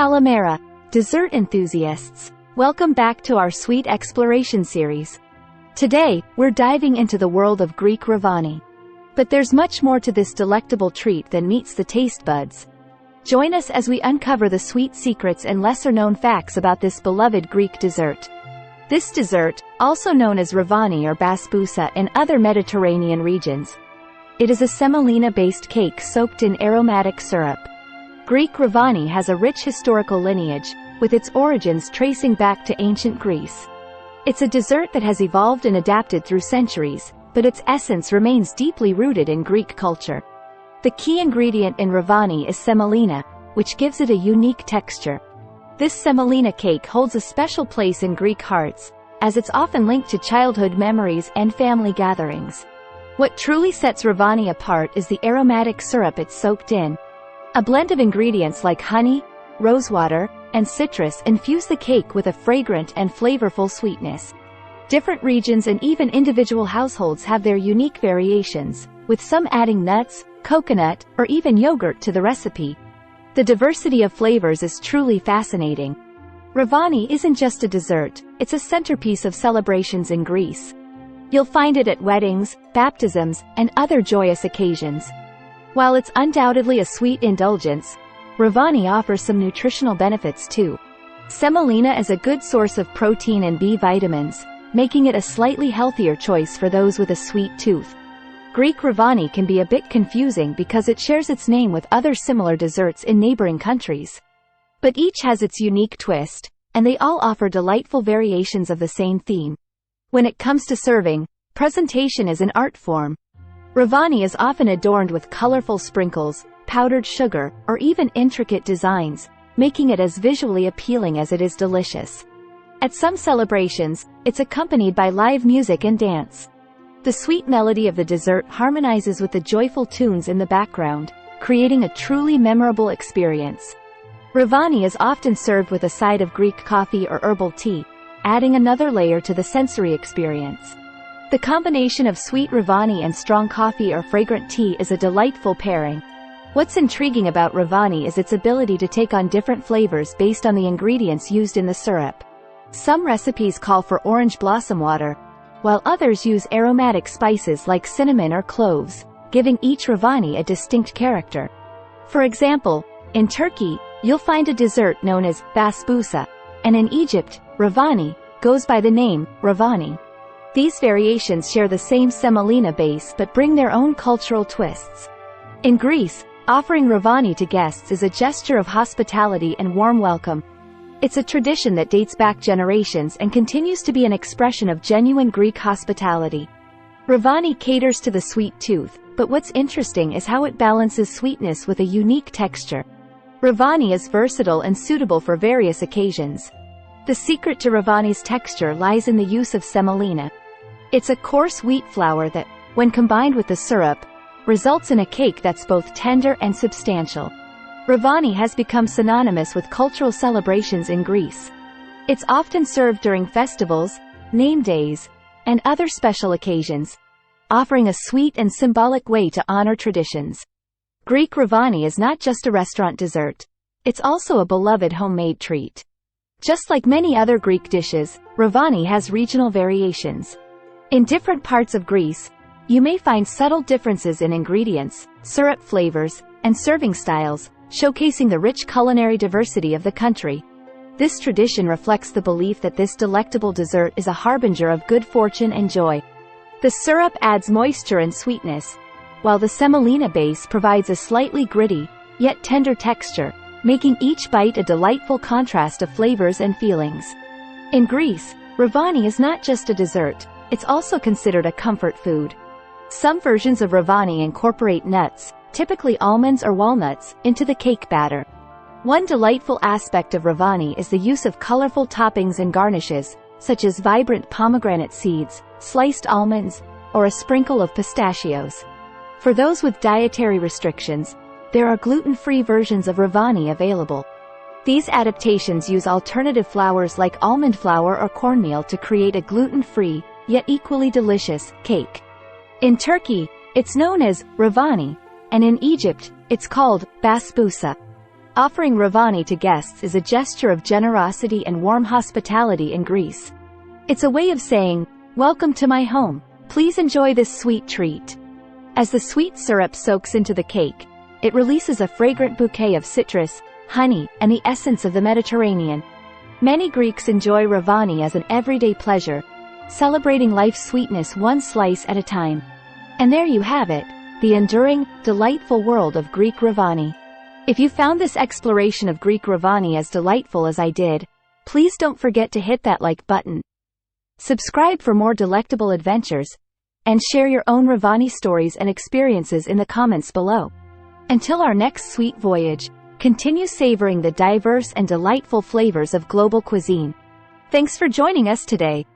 Kalamera, dessert enthusiasts, welcome back to our sweet exploration series. Today, we're diving into the world of Greek Revani. But there's much more to this delectable treat than meets the taste buds. Join us as we uncover the sweet secrets and lesser-known facts about this beloved Greek dessert. This dessert, also known as Revani or basbousa in other Mediterranean regions. It is a semolina-based cake soaked in aromatic syrup. Greek Revani has a rich historical lineage, with its origins tracing back to ancient Greece. It's a dessert that has evolved and adapted through centuries, but its essence remains deeply rooted in Greek culture. The key ingredient in Revani is semolina, which gives it a unique texture. This semolina cake holds a special place in Greek hearts, as it's often linked to childhood memories and family gatherings. What truly sets Revani apart is the aromatic syrup it's soaked in. A blend of ingredients like honey, rosewater, and citrus infuse the cake with a fragrant and flavorful sweetness. Different regions and even individual households have their unique variations, with some adding nuts, coconut, or even yogurt to the recipe. The diversity of flavors is truly fascinating. Revani isn't just a dessert, it's a centerpiece of celebrations in Greece. You'll find it at weddings, baptisms, and other joyous occasions. While it's undoubtedly a sweet indulgence, Revani offers some nutritional benefits too. Semolina is a good source of protein and B vitamins, making it a slightly healthier choice for those with a sweet tooth. Greek Revani can be a bit confusing because it shares its name with other similar desserts in neighboring countries. But each has its unique twist, and they all offer delightful variations of the same theme. When it comes to serving, presentation is an art form. Revani is often adorned with colorful sprinkles, powdered sugar, or even intricate designs, making it as visually appealing as it is delicious. At some celebrations, it's accompanied by live music and dance. The sweet melody of the dessert harmonizes with the joyful tunes in the background, creating a truly memorable experience. Revani is often served with a side of Greek coffee or herbal tea, adding another layer to the sensory experience. The combination of sweet Revani and strong coffee or fragrant tea is a delightful pairing. What's intriguing about Revani is its ability to take on different flavors based on the ingredients used in the syrup. Some recipes call for orange blossom water, while others use aromatic spices like cinnamon or cloves, giving each Revani a distinct character. For example, in Turkey, you'll find a dessert known as basbousa, and in Egypt, Revani goes by the name Revani. These variations share the same semolina base but bring their own cultural twists. In Greece, offering Revani to guests is a gesture of hospitality and warm welcome. It's a tradition that dates back generations and continues to be an expression of genuine Greek hospitality. Revani caters to the sweet tooth, but what's interesting is how it balances sweetness with a unique texture. Revani is versatile and suitable for various occasions. The secret to Revani's texture lies in the use of semolina. It's a coarse wheat flour that, when combined with the syrup, results in a cake that's both tender and substantial. Revani has become synonymous with cultural celebrations in Greece. It's often served during festivals, name days, and other special occasions, offering a sweet and symbolic way to honor traditions. Greek Revani is not just a restaurant dessert, it's also a beloved homemade treat. Just like many other Greek dishes, Revani has regional variations. In different parts of Greece, you may find subtle differences in ingredients, syrup flavors, and serving styles, showcasing the rich culinary diversity of the country. This tradition reflects the belief that this delectable dessert is a harbinger of good fortune and joy. The syrup adds moisture and sweetness, while the semolina base provides a slightly gritty, yet tender texture, making each bite a delightful contrast of flavors and feelings. In Greece, Revani is not just a dessert, it's also considered a comfort food. Some versions of Revani incorporate nuts, typically almonds or walnuts, into the cake batter. One delightful aspect of Revani is the use of colorful toppings and garnishes, such as vibrant pomegranate seeds, sliced almonds, or a sprinkle of pistachios. For those with dietary restrictions, there are gluten-free versions of Revani available. These adaptations use alternative flours like almond flour or cornmeal to create a gluten-free, yet equally delicious, cake. In Turkey, it's known as Revani, and in Egypt, it's called basbousa. Offering Revani to guests is a gesture of generosity and warm hospitality in Greece. It's a way of saying, "Welcome to my home. Please enjoy this sweet treat." As the sweet syrup soaks into the cake, it releases a fragrant bouquet of citrus, honey, and the essence of the Mediterranean. Many Greeks enjoy Revani as an everyday pleasure, celebrating life's sweetness one slice at a time. And there you have it, the enduring, delightful world of Greek Revani. If you found this exploration of Greek Revani as delightful as I did, please don't forget to hit that like button. Subscribe for more delectable adventures, and share your own Revani stories and experiences in the comments below. Until our next sweet voyage, continue savoring the diverse and delightful flavors of global cuisine. Thanks for joining us today.